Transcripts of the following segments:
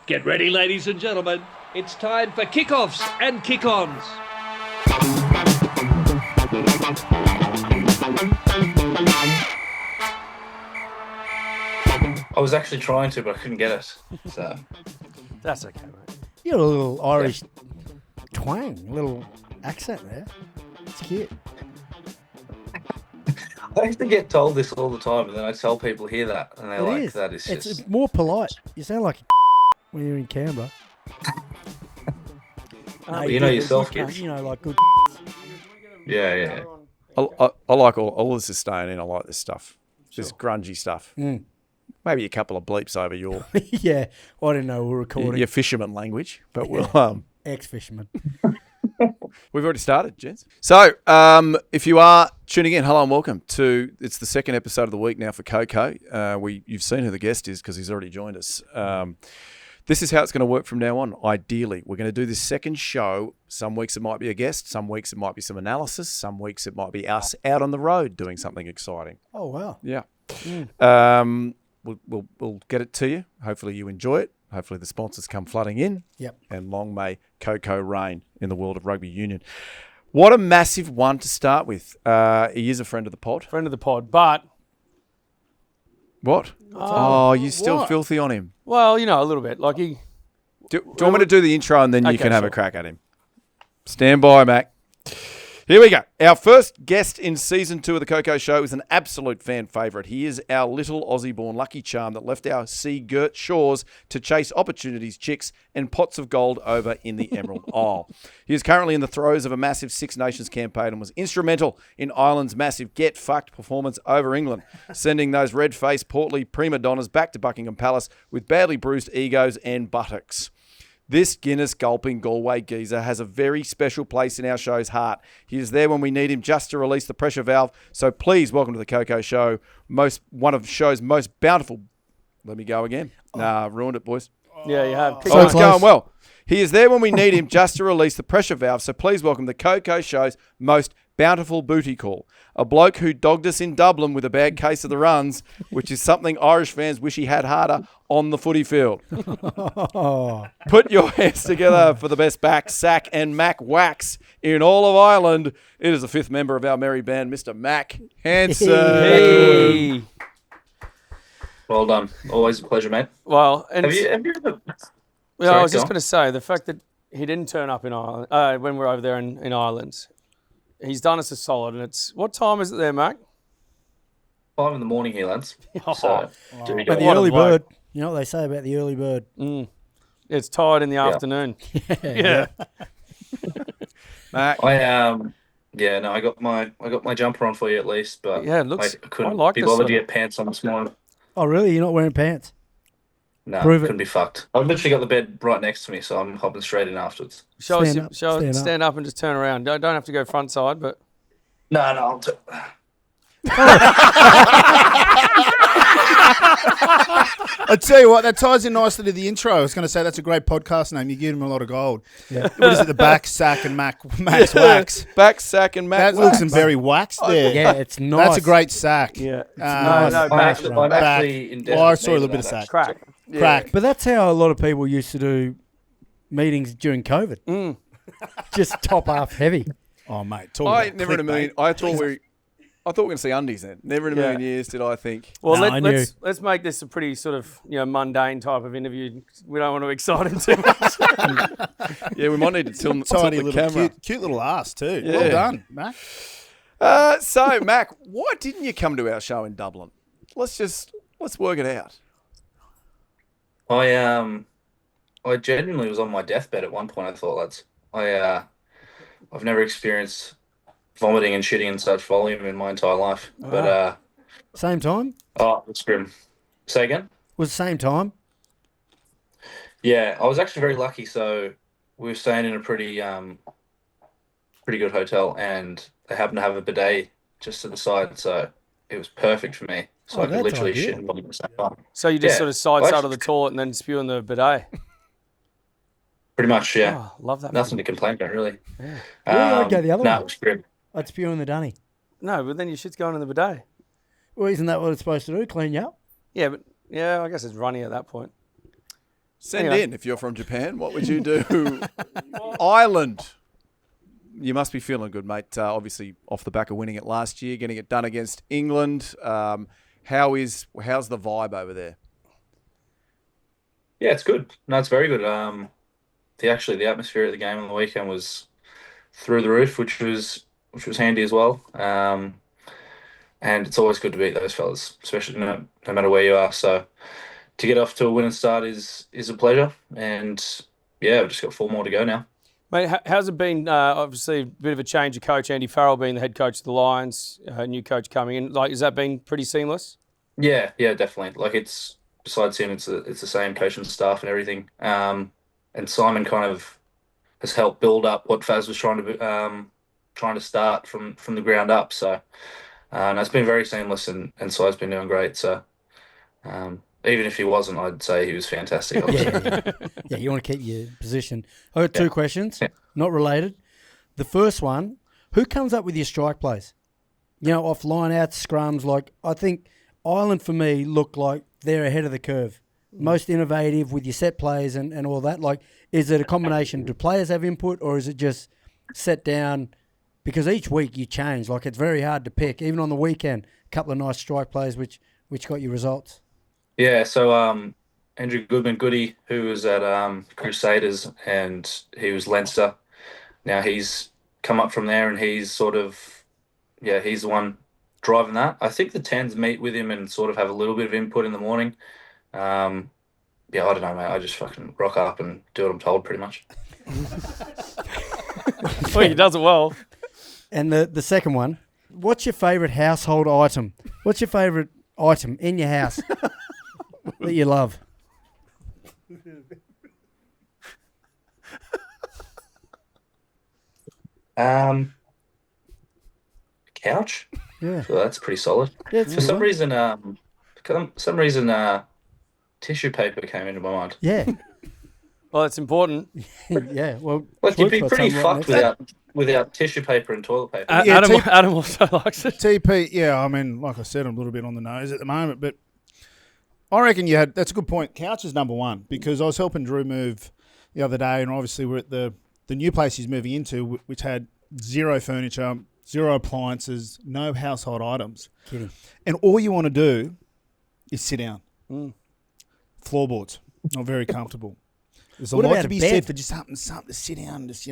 Get ready, ladies and gentlemen. It's time for kickoffs and kick-ons. I was actually trying to, but I couldn't get it. So That's okay, mate. You got a little Irish twang, little accent there. It's cute. I used to get told this all the time, and then I tell people hear that, and they're like, "That is just." It's more polite. You sound like a when you're in Canberra. You know yourself, kids. You know, like good. Yeah. I like all this is staying in. I like this stuff. This grungy stuff. Maybe a couple of bleeps over your Yeah, I didn't know we were recording. your fisherman language, but we'll Ex-fisherman. we've already started, gents. So if you are tuning in, hello and welcome to it's the second episode of the week now for KOKO. You've seen who the guest is because he's already joined us. This is how it's going to work from now on. Ideally, we're going to do this second show. Some weeks it might be a guest. Some weeks it might be some analysis. Some weeks it might be us out on the road doing something exciting. Oh, wow. Yeah. We'll get it to you. Hopefully you enjoy it. Hopefully the sponsors come flooding in. Yep. And long may KOKO reign in the world of rugby union. What a massive one to start with. He is a friend of the pod. Friend of the pod, but... What? Oh, you still filthy on him. Well, you know, a little bit. Like he... Do you want me to do the intro and then you Okay, can have sure. a crack at him? Stand by, Mac. Here we go. Our first guest in season 2 of the KOKO Show is an absolute fan favourite. He is our little Aussie-born lucky charm that left our sea-girt shores to chase opportunities, chicks, and pots of gold over in the Emerald Isle. He is currently in the throes of a massive Six Nations campaign and was instrumental in Ireland's massive get-fucked performance over England, sending those red-faced, portly prima donnas back to Buckingham Palace with badly bruised egos and buttocks. This Guinness-gulping Galway geezer has a very special place in our show's heart. He is there when we need him just to release the pressure valve. So please welcome to the KOKO Show, one of the show's most bountiful... Let me go again. Nah, ruined it, boys. Yeah, you have. Oh, it's going well. He is there when we need him just to release the pressure valve. So please welcome the KOKO Show's most bountiful booty call. A bloke who dogged us in Dublin with a bad case of the runs, which is something Irish fans wish he had harder on the footy field. Put your hands together for the best back, sack and Mack wax in all of Ireland. It is the fifth member of our merry band, Mr Mack Hansen. Hey. Well done. Always a pleasure, mate. Well, and Have you ever? well, Sorry, I was just go on. going to say the fact that he didn't turn up in Ireland when we're over there in Ireland. He's done us a solid, and it's what time is it there, Mac? 5 in the morning here, lads. So, do we But the go? What a early bloke. bird, you know what they say about the early bird? It's tired in the afternoon. Yeah. Mack. I got my jumper on for you at least, but Yeah, it looks- I couldn't I like be this bothered sort to of- get pants on this morning. Oh, really? You're not wearing pants? No, Prove it. couldn't be fucked. I've literally got the bed right next to me, so I'm hopping straight in afterwards. Stand up and just turn around. Don't have to go front side, but No, I'll I tell you what, that ties in nicely to the intro. I was going to say that's a great podcast name. You give him a lot of gold. Yeah. What is it? The back, sack, and Max wax. Back, sack and Mack That wax. looks very waxed there. Yeah, it's nice. That's a great sack. yeah. nice. No, I'm back. actually in Well, I saw a little bit of sack. Crack. Crack. But that's how a lot of people used to do meetings during COVID. Just top half heavy. Oh, mate. Talk I about never in a clickbait. million. I thought we were going to see undies then. Never in a million years did I think. Well, No, I knew. let's make this a pretty sort of mundane type of interview. We don't want to excite him too much. Yeah, we might need to tilt Tiny the little, camera. cute little ass too. Yeah. Well done, Mac. So, Mac, why didn't you come to our show in Dublin? Let's work it out. I genuinely was on my deathbed at one point. I thought, lads, I've never experienced vomiting and shitting in such volume in my entire life. But Same time? it's grim. Say again? Was the same time? Yeah, I was actually very lucky. So we were staying in a pretty good hotel, and they happened to have a bidet just to the side, so it was perfect for me. So Oh, I could that's literally ideal. shit and vomit at the same time. So you just Yeah. sort of side Well, of the toilet and then spew in the bidet. Pretty much, yeah. Oh, love that. Nothing to complain about, really. Yeah. I'd go the other no, way. it was grim. I'd spew in the dunny. No, but then your shit's going in the bidet. Well, isn't that what it's supposed to do? Clean you up? Yeah, but I guess it's runny at that point. Send Anyway. in if you're from Japan. What would you do? Ireland. You must be feeling good, mate. Obviously, off the back of winning it last year, getting it done against England. How's the vibe over there? Yeah, it's good. No, it's very good. The atmosphere at the game on the weekend was through the roof, which was handy as well. And it's always good to beat those fellas, especially no matter where you are. So to get off to a winning start is a pleasure. And yeah, we've just got 4 more to go now. Mate, how's it been? Obviously, a bit of a change of coach. Andy Farrell being the head coach of the Lions, new coach coming in. Like, has that been pretty seamless? Yeah, definitely. Like, it's besides him, it's the same coaching staff and everything. And Simon kind of has helped build up what Faz was trying to start from the ground up. So and it's been very seamless, and Si's been doing great. So even if he wasn't, I'd say he was fantastic. Yeah, you want to keep your position. I got 2 questions, not related. The first one, who comes up with your strike plays? You know, off line outs, scrums. Like, I think Ireland, for me, look like they're ahead of the curve. Most innovative with your set plays and all that. Like, is it a combination? Do players have input, or is it just set down? Because each week you change. Like, it's very hard to pick. Even on the weekend, a couple of nice strike plays which got you results. Yeah, so Andrew Goodman-Goody, who was at Crusaders, and he was Leinster. Now he's come up from there, and he's sort of, he's the one driving that. I think the 10s meet with him and sort of have a little bit of input in the morning. I don't know, mate. I just fucking rock up and do what I'm told, pretty much. Well, he does it well. And the second one, what's your favourite household item? What's your favourite item in your house that you love? Couch. Yeah. So that's pretty solid. Yeah, it's For some reason, tissue paper came into my mind. Yeah. Well, it's important. Yeah. Well, Like, you'd be got pretty some right fucked next- without tissue paper and toilet paper. Adam also likes it. TP, yeah, I mean, like I said, I'm a little bit on the nose at the moment, but I reckon that's a good point. Couch is number one, because I was helping Drew move the other day, and obviously we're at the new place he's moving into, which had 0 furniture, 0 appliances, no household items. Kidding. And all you want to do is sit down. Floorboards, not very comfortable. There's a What lot about to a be bed? said for just something to sit down and just,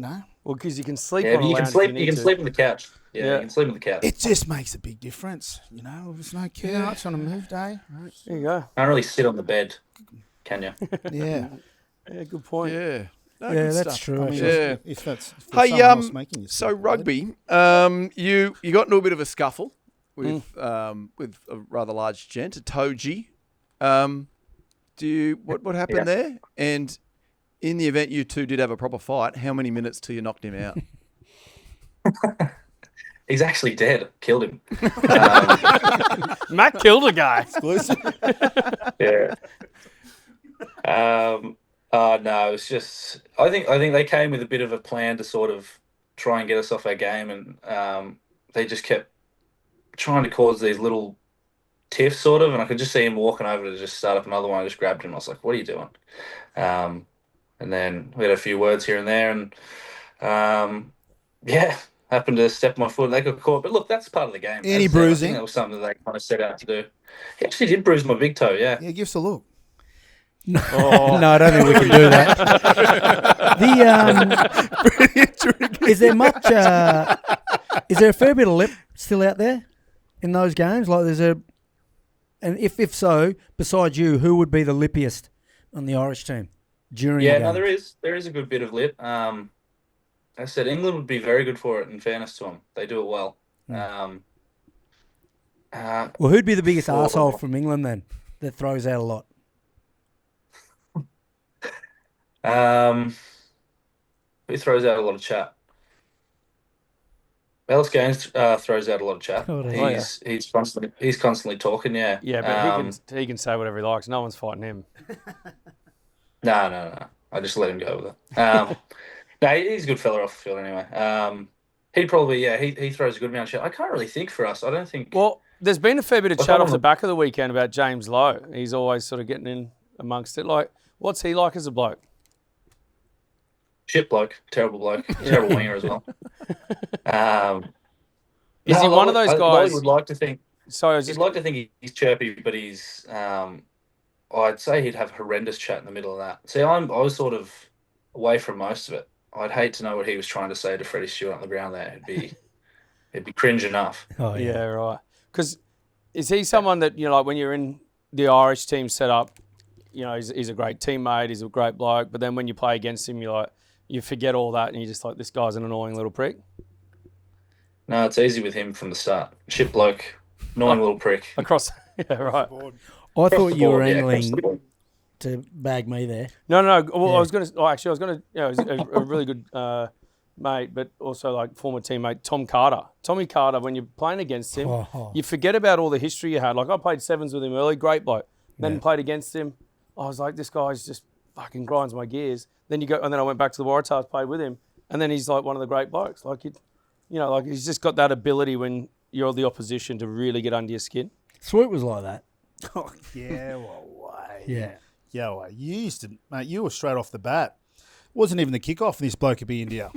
Well, because you can sleep Yeah, on but a you lounge can if sleep. need You can to. sleep on the couch. Yeah, Yeah. you can sleep on the couch. It just makes a big difference, If there's no couch on a move day. There you go. Can't really sit on the bed, can you? Yeah. Yeah, good point. Yeah. No, Yeah, good that's stuff. true. I mean, actually. Yeah. if that's if Hey, someone else making you so sleep, rugby, you got into a bit of a scuffle with a rather large gent, Itoje. What happened there? And in the event you two did have a proper fight, how many minutes till you knocked him out? He's actually dead. Killed him. Mack killed a guy. Yeah. No, it's just I think they came with a bit of a plan to sort of try and get us off our game, and they just kept trying to cause these little tiffs, sort of, and I could just see him walking over to just start up another one. I just grabbed him. I was like, "What are you doing?" And then we had a few words here and there, and happened to step my foot and they got caught. But look, that's part of the game. Any I bruising? think that was something that they kind of set out to do. He actually did bruise my big toe, yeah. Yeah, give us a look. No, I don't think we can do that. Is there much? Is there a fair bit of lip still out there in those games? Like, and if so, besides you, who would be the lippiest on the Irish team during? Yeah, the no, game? there is a good bit of lip. I said England would be very good for it. In fairness to them, they do it well. Well, who'd be the biggest for- arsehole from England then that throws out a lot? Who throws out a lot of chat? Ellis Gaines throws out a lot of chat. Oh, yeah. He's constantly talking. Yeah. Yeah, but he can say whatever he likes. No one's fighting him. No. I just let him go with it. No, he's a good fella off the field anyway. He'd probably he throws a good amount of chat. I can't really think for us. I don't think. Well, there's been a fair bit of Well, chat hold off the on. back of the weekend about James Lowe. He's always sort of getting in amongst it. Like, What's he like as a bloke? Shit bloke, terrible bloke, terrible winger as well. Is he one of those guys? I would like to think. Sorry, I was He'd just like to think he's chirpy, but he's. I'd say he'd have horrendous chat in the middle of that. See, I was sort of away from most of it. I'd hate to know what he was trying to say to Freddie Stewart on the ground there. It'd be cringe enough. Oh, yeah, right. Because is he someone that, you know, like when you're in the Irish team set up, you know, he's a great teammate, he's a great bloke, but then when you play against him, you forget all that and you're just like, this guy's an annoying little prick? No, it's easy with him from the start. Shit bloke, annoying little prick. Across, yeah, right. I thought you were across angling the board. to bag me there. No. Well, Yeah. I was going to, you know, he's a really good mate, but also like former teammate Tommy Carter, when you're playing against him, you forget about all the history you had. Like I played sevens with him early, great bloke. Then played against him. I was like, this guy's just fucking grinds my gears. Then and then I went back to the Waratahs, played with him, and then he's like one of the great blokes. Like like he's just got that ability when you're the opposition to really get under your skin. Sweet was like that. Oh, yeah, well, way. Yeah. Yeah, well, mate, you were straight off the bat. Wasn't even the kickoff, and this bloke could be India.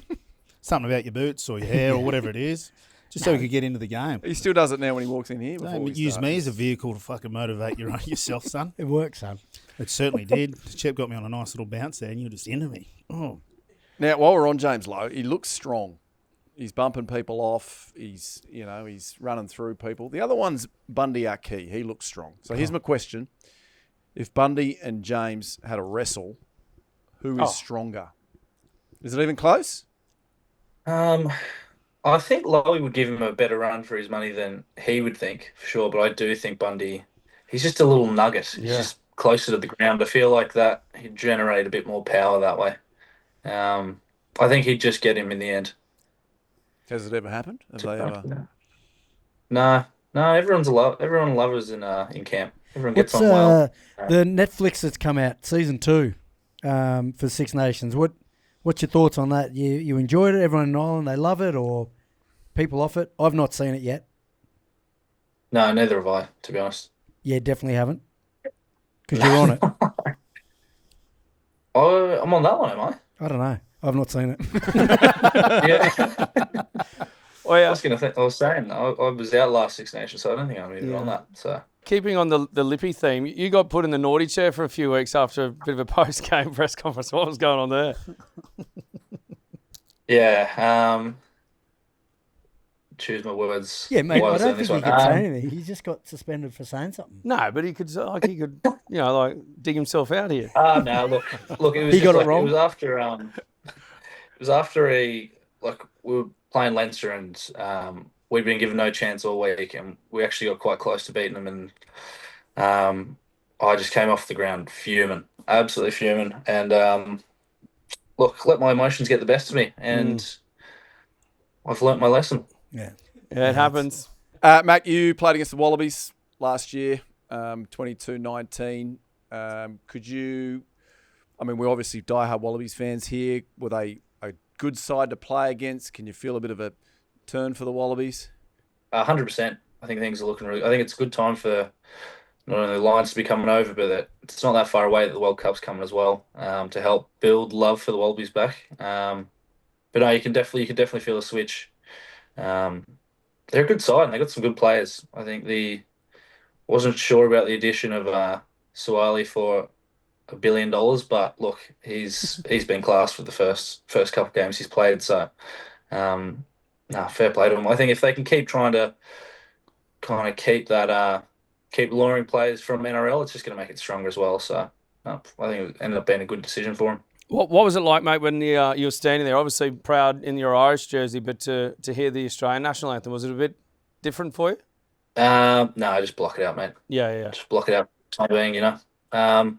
Something about your boots or your hair or whatever it is, just so we could get into the game. He still does it now when he walks in here. Don't use me as a vehicle to fucking motivate yourself, son. It works, son. It certainly did. Chip got me on a nice little bounce there, and you were just into me. Oh, Now, while we're on James Lowe, he looks strong. He's bumping people off. He's running through people. The other one's Bundee Aki. He looks strong. So here's my question. If Bundee and James had a wrestle, who is stronger? Is it even close? I think Lowe would give him a better run for his money than he would think, for sure. But I do think Bundee, he's just a little nugget. He's just closer to the ground. I feel like that he'd generate a bit more power that way. I think he'd just get him in the end. Has it ever happened? Have they ever? No. Everyone loves in camp. Everyone gets What's on well. the Netflix that's come out, season 2, for Six Nations? What's your thoughts on that? You enjoyed it? Everyone in Ireland, they love it, or people off it? I've not seen it yet. No, neither have I, to be honest. Yeah, definitely haven't. Because you're on it. I'm on that one, am I? I don't know. I've not seen it. Yeah. Oh, yeah. I was saying, I was out last Six Nations, so I don't think I'm even on that. So Keeping on the Lippy theme, you got put in the naughty chair for a few weeks after a bit of a post-game press conference. What was going on there? Yeah. Choose my words. Yeah, mate, I wisely don't on think this he one. could say anything. He just got suspended for saying something. No, but he could dig himself out here. No, look, it was He got just it wrong. It was after we were playing Leinster and we'd been given no chance all week, and we actually got quite close to beating them, and I just came off the ground fuming, absolutely fuming, and let my emotions get the best of me, and I've learnt my lesson. Yeah. Yeah, it happens. Mac, you played against the Wallabies last year, 22-19. Could you... I mean, we're obviously diehard Wallabies fans here. Were they a good side to play against? Can you feel a bit of a turn for the Wallabies? 100%. I think things are looking really... I think it's a good time for not only the Lions to be coming over, but it's not that far away that the World Cup's coming as well, to help build love for the Wallabies back. But no, you can definitely feel a switch. They're a good side, and they got some good players. I think wasn't sure about the addition of Suwali for $1 billion, but look, he's been class for the first couple of games he's played. So, fair play to him. I think if they can keep trying to kind of keep luring players from NRL, it's just going to make it stronger as well. So, I think it ended up being a good decision for him. What was it like, mate, when you were standing there? Obviously proud in your Irish jersey, but to hear the Australian national anthem, was it a bit different for you? No, just block it out, mate. Yeah. Just block it out. Time being, No,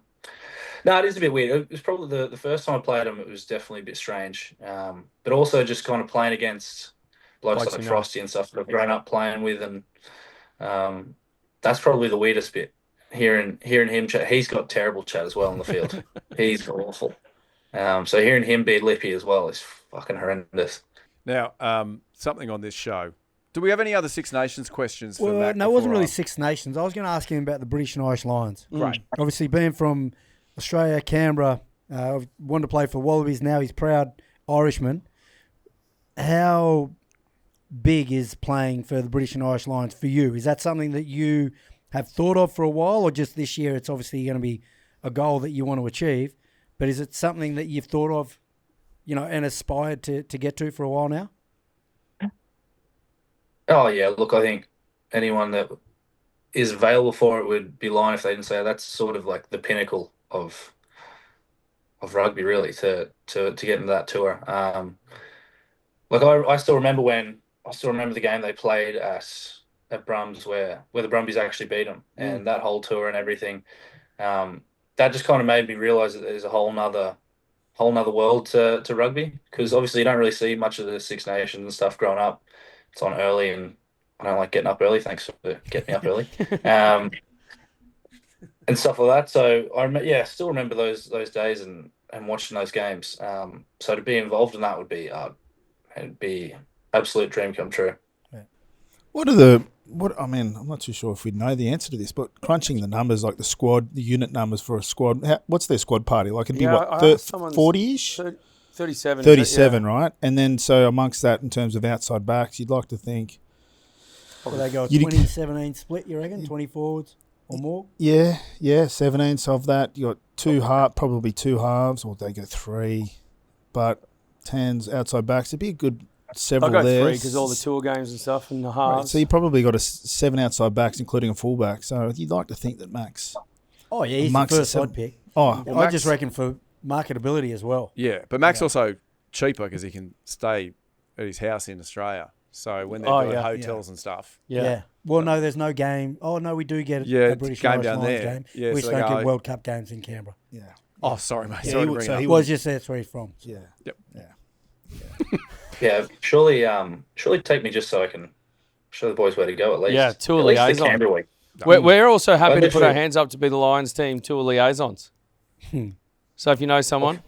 it is a bit weird. It was probably the first time I played them. It was definitely a bit strange. But also just kind of playing against blokes like Frosty and stuff that I've grown up playing with, and that's probably the weirdest bit. Hearing him chat, he's got terrible chat as well on the field. He's awful. So hearing him be lippy as well is fucking horrendous. Now, something on this show. Do we have any other Six Nations questions for Mac? No, it wasn't really Six Nations. I was going to ask him about the British and Irish Lions. Great. Obviously, being from Australia, Canberra, wanted to play for Wallabies. Now he's proud Irishman. How big is playing for the British and Irish Lions for you? Is that something that you have thought of for a while, or just this year it's obviously going to be a goal that you want to achieve, but is it something that you've thought of, and aspired to get to for a while now? Oh, yeah. Look, I think anyone that is available for it would be lying if they didn't say that's sort of like the pinnacle of rugby, really, to get into that tour. I still remember the game they played at Brums where the Brumbies actually beat them, and that whole tour and everything. That just kind of made me realise that there's a whole nother world to rugby, because obviously you don't really see much of the Six Nations and stuff growing up. It's on early, and I don't like getting up early. Thanks for getting me up early, and stuff like that. So I still remember those days and watching those games. So to be involved in that would be it'd be absolute dream come true. Yeah. I'm not too sure if we'd know the answer to this, but crunching the numbers, like the unit numbers for a squad, what's their squad party? Like it'd be 40-ish? 37. 37, right? And then so amongst that, in terms of outside backs, you'd like to think... Well, they go a 20-17 split, you reckon? 20 forwards or more? Yeah, 17s of that. You got probably two halves, or they go 3. But 10s outside backs, it'd be a good several I'll go there. 3 because all the tour games and stuff and the halves. Right, so you probably got 7 outside backs, including a fullback. So you'd like to think that Max... Oh, yeah, he's the first I'd pick. Oh, well, I just reckon for marketability as well. Yeah, but Mac's also cheaper because he can stay at his house in Australia. So when they're doing hotels and stuff. Yeah. Well, no, there's no game. Oh, no, we do get a British game Irish down Lions there. game. Yeah, we so just don't get World Cup games in Canberra. Yeah. Oh, sorry, mate. Yeah, Sorry to bring it up. Well, it's just that's where he's from. Yeah. Yep. Yeah. Yeah, surely take me just so I can show the boys where to go at least. Yeah, tour at least the liaison. Canberra week. We're also happy to put our hands up to be the Lions team tour liaisons. So if you know someone...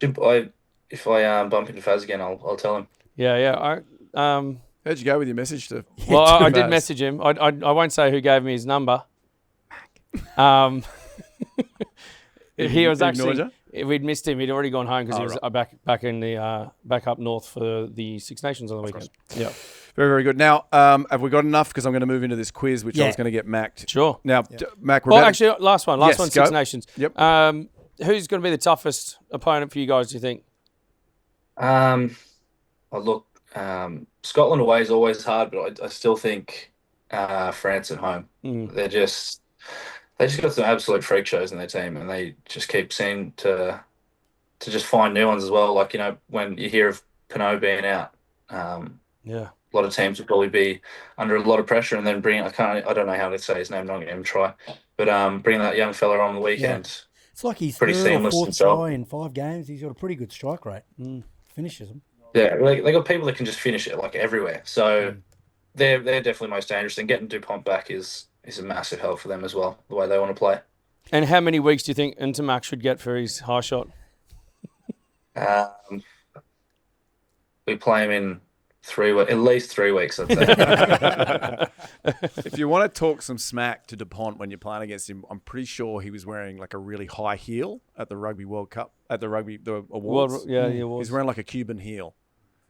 If I bump into Faz again, I'll tell him. Yeah. How'd you go with your message to... Well, I did message him. I won't say who gave me his number. He was actually... We'd missed him. He'd already gone home because he was back up north for the Six Nations on the weekend. Yeah. Very, very good. Now, have we got enough? Because I'm going to move into this quiz, which I was going to get Macked. Sure. Now, Mack, last one, yes, Six Nations. Yep. Who's going to be the toughest opponent for you guys, do you think? Scotland away is always hard, but I still think France at home. They just got some absolute freak shows in their team, and they just keep seeming to just find new ones as well. Like, when you hear of Pinot being out, a lot of teams would probably be under a lot of pressure, and then I don't know how to say his name, not going to try, but bring that young fella on the weekend. Yeah. It's like he's pretty third or seamless fourth himself. try in 5 games. He's got a pretty good strike rate. Finishes them. Yeah, they got people that can just finish it like everywhere. So they're definitely most dangerous. And getting Dupont back is a massive help for them as well, the way they want to play. And how many weeks do you think Intermac should get for his high shot? We play him in at least 3 weeks, I'd say. If you want to talk some smack to Dupont when you're playing against him, I'm pretty sure he was wearing like a really high heel at the Rugby World Cup, at the awards. The awards. He's wearing like a Cuban heel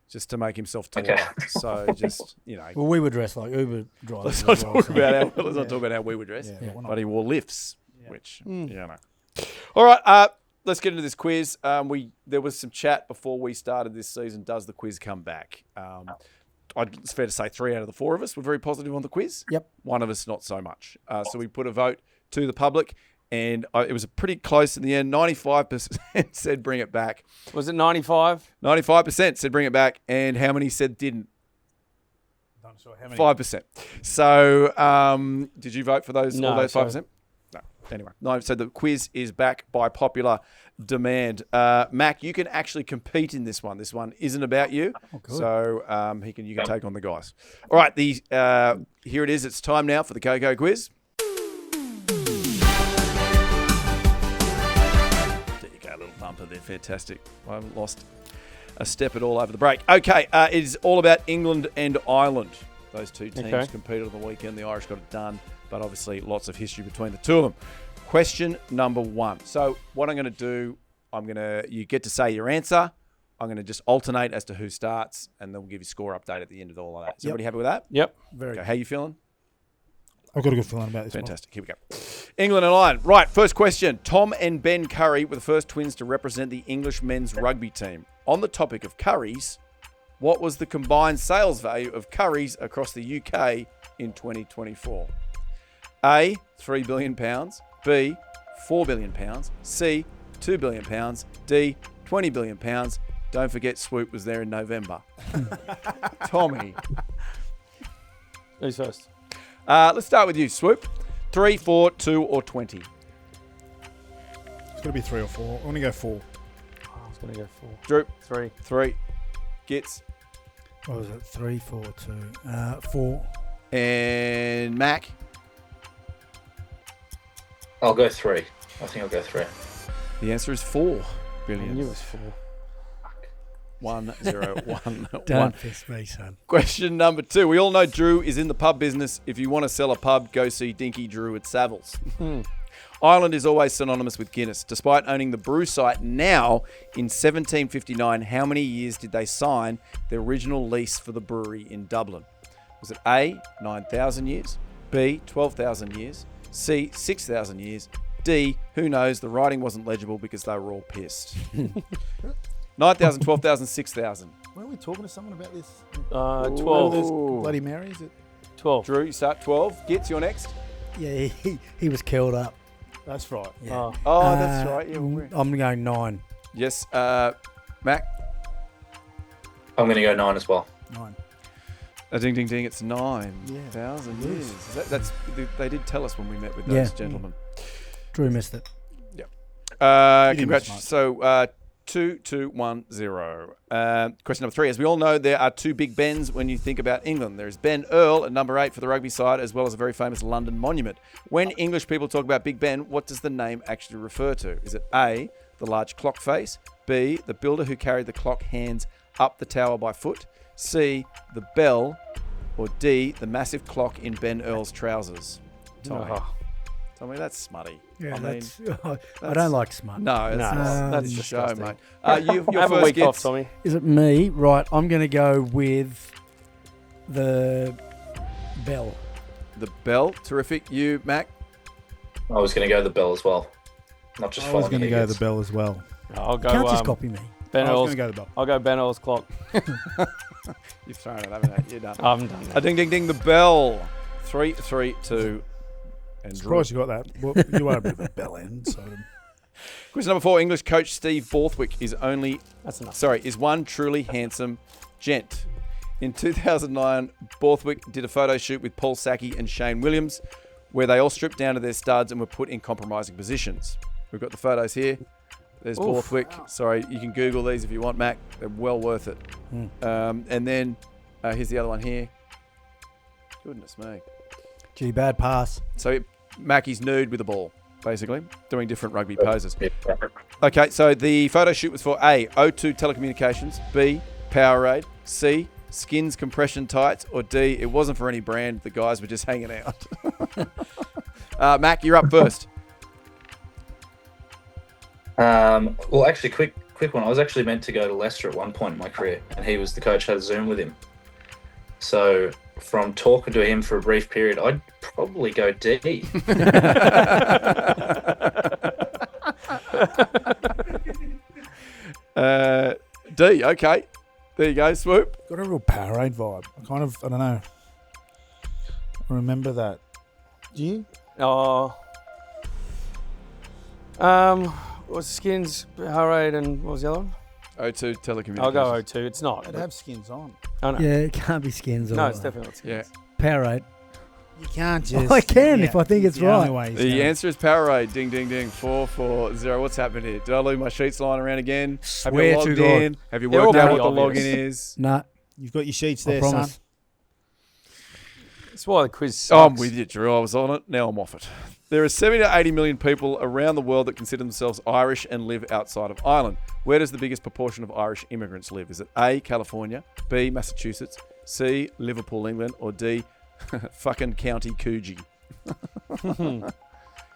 just to make himself taller. Okay. So just, Well, we would dress like Uber drivers. Let's not talk about how we would dress. Yeah, but he wore lifts, which, All right, let's get into this quiz. There was some chat before we started this season. Does the quiz come back? It's fair to say 3 out of the 4 of us were very positive on the quiz. Yep. 1 of us not so much. So we put a vote to the public, and it was pretty close in the end. 95% said bring it back. Was it 95? 95% said bring it back, and how many said didn't? Not sure how many. 5%. So did you vote for those? No, all those 5%? No. Anyway, no. So the quiz is back by popular demand. Mack, you can actually compete in this one. This one isn't about you. Oh, good. So you can take on the guys. All right. Here it is. It's time now for the KOKO Quiz. There you go, little bumper there. Fantastic. I haven't lost a step at all over the break. Okay. It is all about England and Ireland. Those 2 teams competed on the weekend. The Irish got it done, but obviously lots of history between the 2 of them. Question number 1. So what I'm going to do, you get to say your answer. I'm going to just alternate as to who starts, and then we'll give you a score update at the end of all of that. Is everybody happy with that? Yep. Very. Okay, how you feeling? I've got a good feeling about this. Fantastic. Here we go. England and Ireland. Right, first question. Tom and Ben Curry were the first twins to represent the English men's rugby team. On the topic of curries, what was the combined sales value of curries across the UK in 2024? A, £3 billion. B, £4 billion. C, £2 billion. D, £20 billion. Don't forget Swoop was there in November. Tommy. Who's first? Let's start with you, Swoop. 3, 4, 2, or 20? It's got to be 3 or 4. I'm going to go 4. I was going to go 4. Drew. 3. 3. Gits. What was it? 3, 4, 2, 4. And Mac. I'll go 3. I think I'll go 3. The answer is 4 I billion. knew it was 4. 1, 0, 1, 1. Don't piss me, son. Question number 2. We all know Drew is in the pub business. If you want to sell a pub, go see Dinky Drew at Savills. Ireland is always synonymous with Guinness. Despite owning the brew site now, in 1759, how many years did they sign the original lease for the brewery in Dublin? Was it A, 9,000 years, B, 12,000 years, C, 6,000 years, D, who knows, the writing wasn't legible because they were all pissed. 9,000, 12,000, 6,000. Weren't we talking to someone about this? 12. There's Bloody Mary, is it? 12. Drew, you start 12. Gits, you're next. Yeah, he was curled up. That's right. Yeah. Oh, that's right. Yeah, well, I'm going 9. yes. Mac. I'm going to go 9 as well. 9. Ding, ding, ding. It's 9,000 years. They did tell us when we met with those Yeah. gentlemen. Drew missed it. didn't miss Congrats. much. So 2, 2, 1, 0. Question number 3. As we all know, there are 2 Big Bens when you think about England. There is Ben Earl at number 8 for the rugby side, as well as a very famous London monument. When English people talk about Big Ben, what does the name actually refer to? Is it A, the large clock face, B, the builder who carried the clock hands up the tower by foot, C, the bell, or D, the massive clock in Ben Earl's trousers? Tommy. Oh. Tommy, that's smutty. Yeah, I mean, I don't like smut. no, No, that's the show, disgusting. mate. Your Have a first week Gits. off, Tommy. Is it me? Right, I'm going to go with the bell. The bell, terrific. You, Mac. I was going to go the bell as well. Not just I was following going to you go guys. the bell as well. I'll go. Can't just copy me. Ben I was Earl's. going to go the bell. I'll go Ben Earl's clock. You've thrown it, haven't you? You're done. I haven't done that. Ding, ding, ding. The bell. 3, 3, 2. And Drew. Surprised you got that. Well, you are a bit of a bell end. So. Question number 4. English coach Steve Borthwick is one truly handsome gent. In 2009, Borthwick did a photo shoot with Paul Sackey and Shane Williams, where they all stripped down to their studs and were put in compromising positions. We've got the photos here. There's Borthwick. Sorry, you can Google these if you want, Mac. They're well worth it. And then here's the other one here. Goodness me. Gee, bad pass. So Mackie's nude with a ball, basically, doing different rugby poses. Okay, so the photo shoot was for A, O2 Telecommunications, B, Powerade, C, Skins Compression Tights, or D, it wasn't for any brand, the guys were just hanging out. Mac, you're up first. Well, actually, quick one. I was actually meant to go to Leicester at one point in my career, and he was the coach. Had a Zoom with him. So from talking to him for a brief period, I'd probably go D. D. Okay. There you go, Swoop. Got a real Powerade vibe. I don't know. I remember that. Do you? What's Skins, Powerade, and what was the other one? O2 Telecommunications. I'll go O2. It's not. I'd have skins on. Oh, no. Yeah, it can't be skins. No, it's definitely not Skins. Yeah. Powerade. You can't just... I can if I think it's the right. only way is The to- answer is Powerade. Ding, ding, ding. 4, 4, 0. What's happened here? Did I leave my sheets lying around again? Have you Swear to logged God. in? Have you They're worked all out what pretty the obvious. login is? Nah, You've got your sheets I there, promise. son. That's why the quiz sucks. Oh, I'm with you, Drew. I was on it. Now I'm off it. There are 70 to 80 million people around the world that consider themselves Irish and live outside of Ireland. Where does the biggest proportion of Irish immigrants live? Is it A, California, B, Massachusetts, C, Liverpool, England, or D, fucking County Coogee?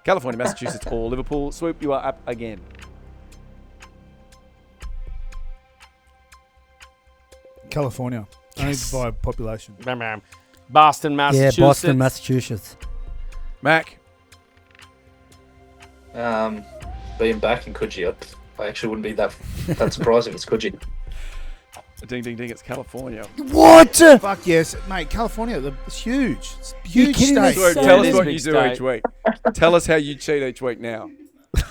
California, Massachusetts, or Liverpool. Swoop, you are up again. California. Only by population. Boston, Massachusetts. Yeah, Boston, Massachusetts. Mac. Being back in Coogee, I actually wouldn't be that surprised if it's Coogee. Ding, ding, ding. It's California. What? Fuck yes, mate. California, it's huge. It's a You huge kidding me? state. Swoop, So tell it us is what a you big do state. each week. Tell us how you cheat each week now.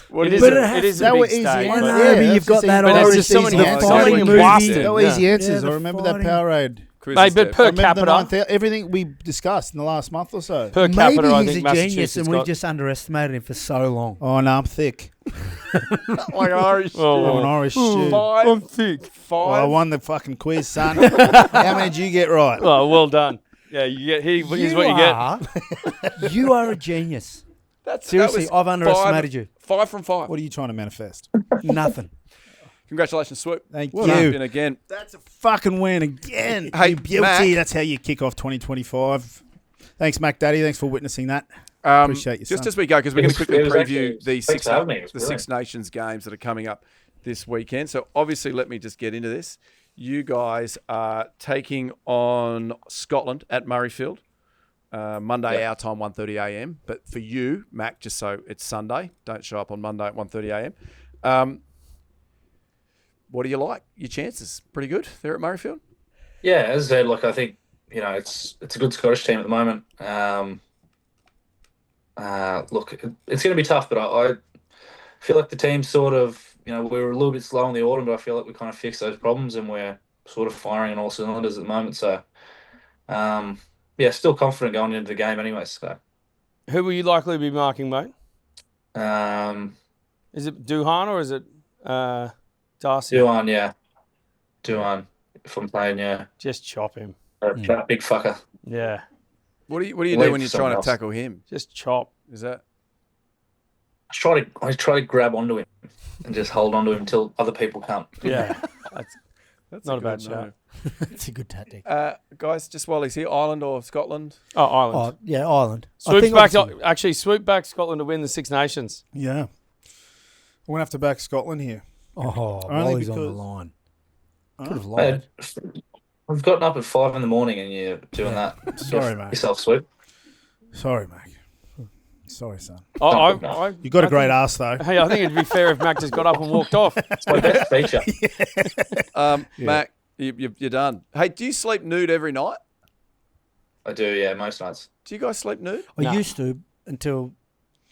What It do is, you But do? it is a That big were easy state. answers. but- know, Yeah, but you've that's got the that thing. But there's Irish just so many easy answers. fighting movie. in Boston. That were easy Yeah. answers. Yeah, I the remember that fighting. Powerade. Quiz Mate, is but dead. per I remember capita, 9,000 everything we discussed in the last month or so. per Maybe capita, I he's think a genius Massachusetts and we've got. just underestimated him for so long. Oh no, I'm thick. Like Irish. I'm an Irish stew. I'm thick. Well, I Five. won the fucking quiz, son. How many did you get right? Oh, well done. Yeah, you get. Here's what you get. You are a genius. Seriously, that was I've underestimated you. 5 from 5. What are you trying to manifest? Nothing. Congratulations, Swoop. Thank Well you. done again. That's a fucking win again. Hey, You guilty. Mac. That's how you kick off 2025. Thanks, Mac Daddy. Thanks for witnessing that. Appreciate you, Just son. as we go, because we're going to quickly It was preview actually- the thanks for having me. It was the brilliant. Six Nations games that are coming up this weekend. So obviously, let me just get into this. You guys are taking on Scotland at Murrayfield. Monday, our time, 1:30 a.m. But for you, Mac, just so it's Sunday, don't show up on Monday at 1:30 a.m. What do you like? Your chances pretty good there at Murrayfield. Yeah, as I said, look, I think it's a good Scottish team at the moment. Look, it's going to be tough, but I feel like the team sort of, we were a little bit slow in the autumn, but I feel like we kind of fixed those problems and we're sort of firing on all cylinders at the moment. So, yeah, still confident going into the game anyway. So, Who will you likely be marking, mate? Is it Duhan or is it Darcy? Duan, yeah. Duan, if I'm playing, yeah. Just chop him. That big fucker. Yeah, What do you Wait do for when you're someone trying else. to tackle him? just chop. Is that I try to grab onto him and just hold onto him until other people come. Yeah, that's not a good bad no. shout. It's a good tactic. Guys, just while he's here, Ireland or Scotland? Oh, Ireland. Oh, yeah, Ireland. Swoops back. obviously- Actually, swoop back Scotland to win the Six Nations. Yeah. I'm going to have to back Scotland here. Oh, Only Wally's on the because- line. Could have Hey, lied. I've gotten up at 5 a.m. and you're doing that. Sorry, mate. Yourself, Swoop. Sorry, Mac. Sorry, son. You got a great ass, though. Hey, I think it'd be fair if Mac just got up and walked off. It's my best feature. Mac, you're done. Hey, do you sleep nude every night? I do, yeah, most nights. Do you guys sleep nude? I used to until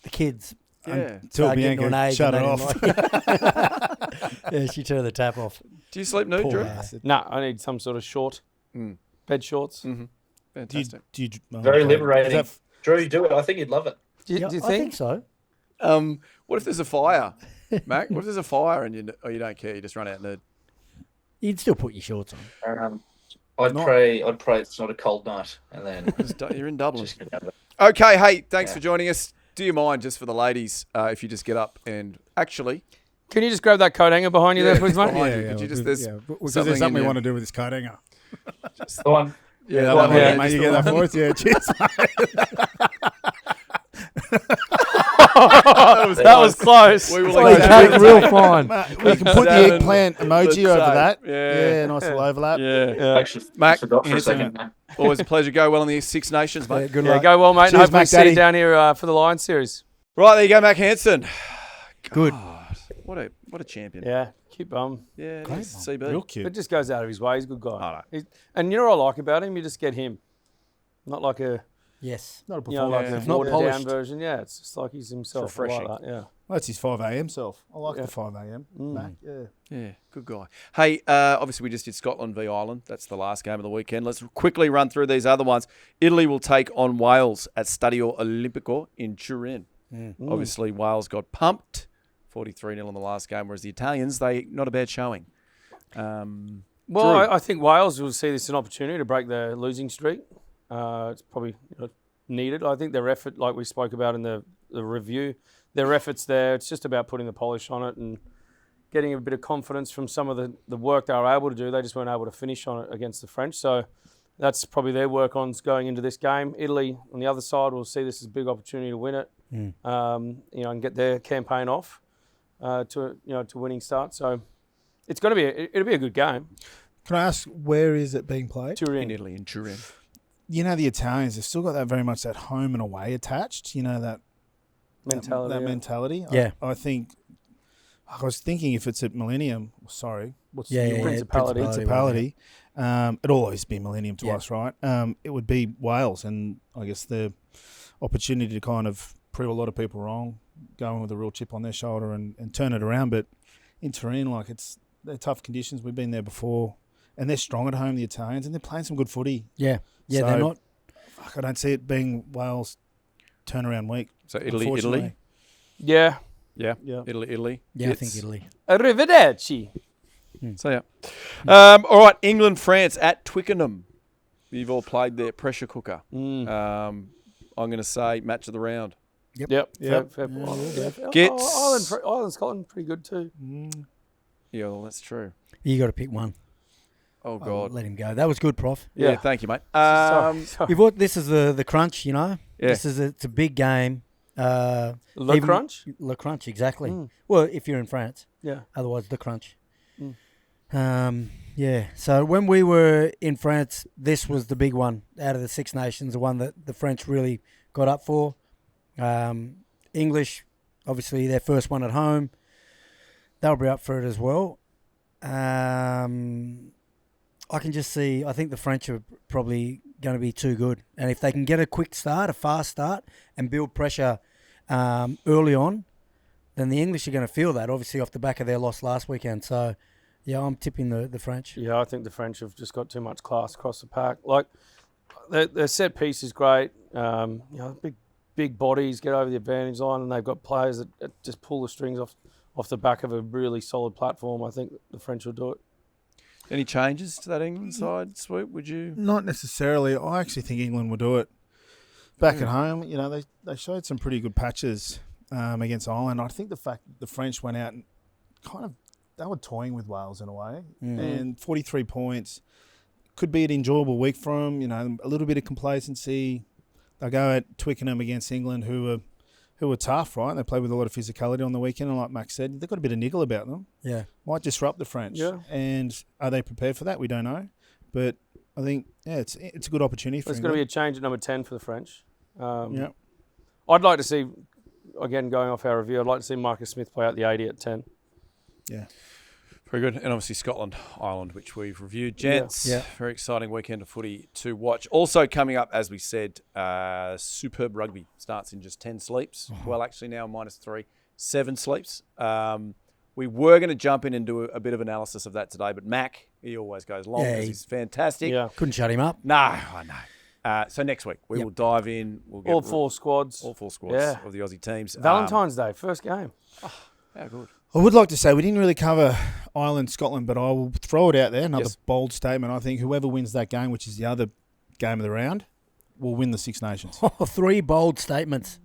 the kids Yeah. Until started getting to Bianca an age shut and it they off. didn't like- yeah, she turned the tap off. Do you sleep nude, Poor Drew? bastard. No, I need some sort of short bed shorts. Fantastic. Very liberating. Is that Drew, do it. I think you'd love it. Do you I think? think so. What if there's a fire, Mac? What if there's a fire and you don't care? You just run out nude. You'd still put your shorts on. I'd pray it's not a cold night, and then You're in Dublin. just get out of it. Okay, hey, thanks for joining us. Do you mind, just for the ladies, if you just get up and actually... Can you just grab that coat hanger behind you there, please, mate? behind you. Could you just... There's because something there's in something we you. want to do with this coat hanger. Go on. Yeah, that one one, there, mate. just You the get that one. for us? Yeah, cheers, That was close. We will Oh, you examine take real fine. mate. We can put the Examine eggplant emoji the over tape. that. Yeah. Nice little overlap. Yeah. Actually, Mac, forgot for a anything? second. man. Always a pleasure. Go well in the Six Nations, Yeah, mate. good Yeah, luck. go well, mate. And Cheers, hopefully Mac see you Daddy. down here for the Lions series. Right, there you go, Mack Hansen. Good. What a champion. Yeah, cute bum. Yeah, it Great is. one. CB. Real cute. But just goes out of his way. He's a good guy. Oh, no. And you know what I like about him? You just get him. Not like a, Yes. Not a like performance. a Not watered down polished. version. Yeah, it's just like he's himself. I like refreshing. that, yeah. That's his 5 a.m. self. I like Yeah. the 5 a.m. Mac. Yeah. Yeah, good guy. Hey, obviously we just did Scotland v Ireland. That's the last game of the weekend. Let's quickly run through these other ones. Italy will take on Wales at Stadio Olimpico in Turin. Obviously, Wales got pumped, 43-0 in the last game, whereas the Italians, not a bad showing. Well, Drew. I think Wales will see this as an opportunity to break their losing streak. It's probably needed. I think their effort, like we spoke about in the review, their effort's there. It's just about putting the polish on it and getting a bit of confidence from some of the work they were able to do. They just weren't able to finish on it against the French. So that's probably their work on going into this game. Italy, on the other side, will see this as a big opportunity to win it. and get their campaign off to winning start. So it's going to be it'll be a good game. Can I ask, where is it being played? Turin. In Italy, in Turin. You know, the Italians, they've still got that very much that home and away attached. You know, that Mentality. That mentality. Yeah. I think. I was thinking if it's at Millennium. Sorry, what's Principality. It'll always be Millennium to us, right? It would be Wales, and I guess the opportunity to kind of prove a lot of people wrong, going with a real chip on their shoulder and turn it around. But in Turin, they're tough conditions. We've been there before, and they're strong at home, the Italians, and they're playing some good footy. Yeah, So, they're not. I don't see it being Wales turnaround week. So Italy. Yeah. Yeah. Yeah. Italy. Yeah, Gits. I think Italy. Arrivederci. So, yeah. All right, England, France at Twickenham. You've all played their pressure cooker. I'm going to say match of the round. Yep. Fair. Gits. Ireland, Scotland, pretty good too. Yeah, well, that's true. You got to pick one. Oh, I'll God. let him go. That was good, Prof. Yeah, Yeah. thank you, mate. Sorry. This is the crunch, you know. Yeah. It's a big game. Le Crunch? Le Crunch, exactly. Well, if you're in France. Yeah. Otherwise, the crunch. Yeah. So when we were in France, this was the big one out of the Six Nations, the one that the French really got up for. English, obviously their first one at home. They'll be up for it as well. I can just see, I think the French are probably going to be too good. And if they can get a quick start, a fast start, and build pressure early on, then the English are going to feel that, obviously, off the back of their loss last weekend. So, yeah, I'm tipping the French. Yeah, I think the French have just got too much class across the pack. Like, their set piece is great. Big bodies get over the advantage line, and they've got players that just pull the strings off the back of a really solid platform. I think the French will do it. Any changes to that England side, Swoop? Would you? Not necessarily. I actually think England will do it. Back at home, you know, they showed some pretty good patches against Ireland. I think the fact that the French went out and they were toying with Wales in a way. And 43 points could be an enjoyable week for them. You know, a little bit of complacency. They'll go at Twickenham against England, who are tough, right? They play with a lot of physicality on the weekend, and like Max said, they've got a bit of niggle about them. Yeah. Might disrupt the French. Yeah. And are they prepared for that? We don't know. But I think, it's a good opportunity for There's England. going to be a change at number 10 for the French. Yeah. I'd like to see, again, going off our review, I'd like to see Marcus Smith play out the 80 at 10. Yeah. Very good. And obviously Scotland, Ireland, which we've reviewed. Gents, Yeah. Very exciting weekend of footy to watch. Also coming up, as we said, superb rugby starts in just 10 sleeps. Well, actually now -3, 7 sleeps. We were going to jump in and do a bit of analysis of that today, but Mac, he always goes long because he's fantastic. Yeah. Couldn't shut him up. No, I know. So next week we will dive in. We'll get All four squads. of the Aussie teams. Valentine's Day, first game. How good. I would like to say we didn't really cover Ireland, Scotland, but I will throw it out there. Another Yes. bold statement. I think whoever wins that game, which is the other game of the round, will win the Six Nations. 3 bold statements.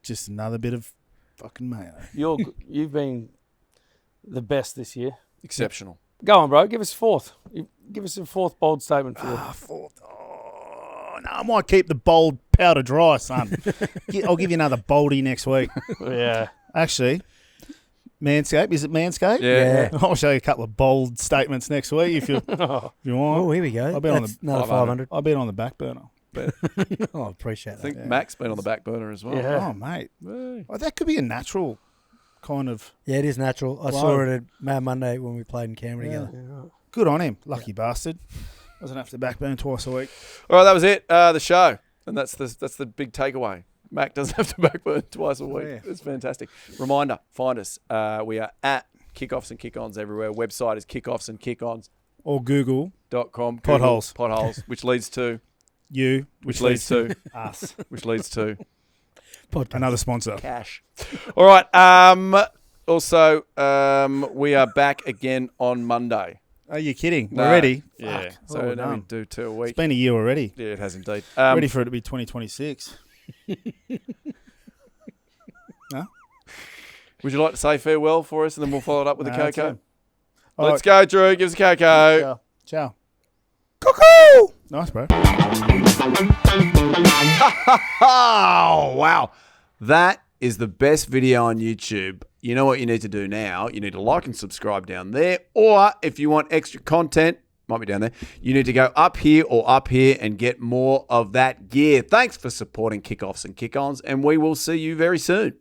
Just another bit of fucking mayo. You've been the best this year. Exceptional. Go on, bro. Give us fourth. Give us a fourth bold statement for you. Fourth. Oh, no, I might keep the bold powder dry, son. I'll give you another boldy next week. Yeah. Actually, Manscaped. Is it Manscaped? Yeah. I'll show you a couple of bold statements next week if you want. Oh, here we go. I'll bet on That's the another 500. I'll bet on the back burner. Oh, I appreciate I that. think Mac's been on the back burner as well. Yeah. Oh, mate. Hey. Well, that could be a natural kind of. Yeah, it is natural. I saw it at Mad Monday when we played in Canberra together. Good on him. Lucky bastard. Doesn't have to backburn twice a week. All right, that was it. The show, and that's the big takeaway. Mac doesn't have to backburn twice a week. yeah. It's fantastic. Reminder: find us. We are at Kickoffs and Kick-Ons everywhere. Website is kickoffsandkickons.com. Or Google Potholes. Potholes, which leads to you, which leads to us. which leads to Another sponsor. cash. All right. Also, we are back again on Monday. Are you kidding? No. Already? Yeah. Fuck. So Well now we done. do 2 a It's week. been a year already. Yeah, it has indeed. Ready for it to be 2026. Would you like to say farewell for us, and then we'll follow it up with the No, that's KOKO? it. All Let's go, Drew. Give us a KOKO. Ciao. KOKO! Nice, bro. Oh, wow. That is the best video on YouTube. You know what you need to do now? You need to like and subscribe down there. Or if you want extra content, might be down there, you need to go up here or up here and get more of that gear. Thanks for supporting Kickoffs and Kick-Ons, and we will see you very soon.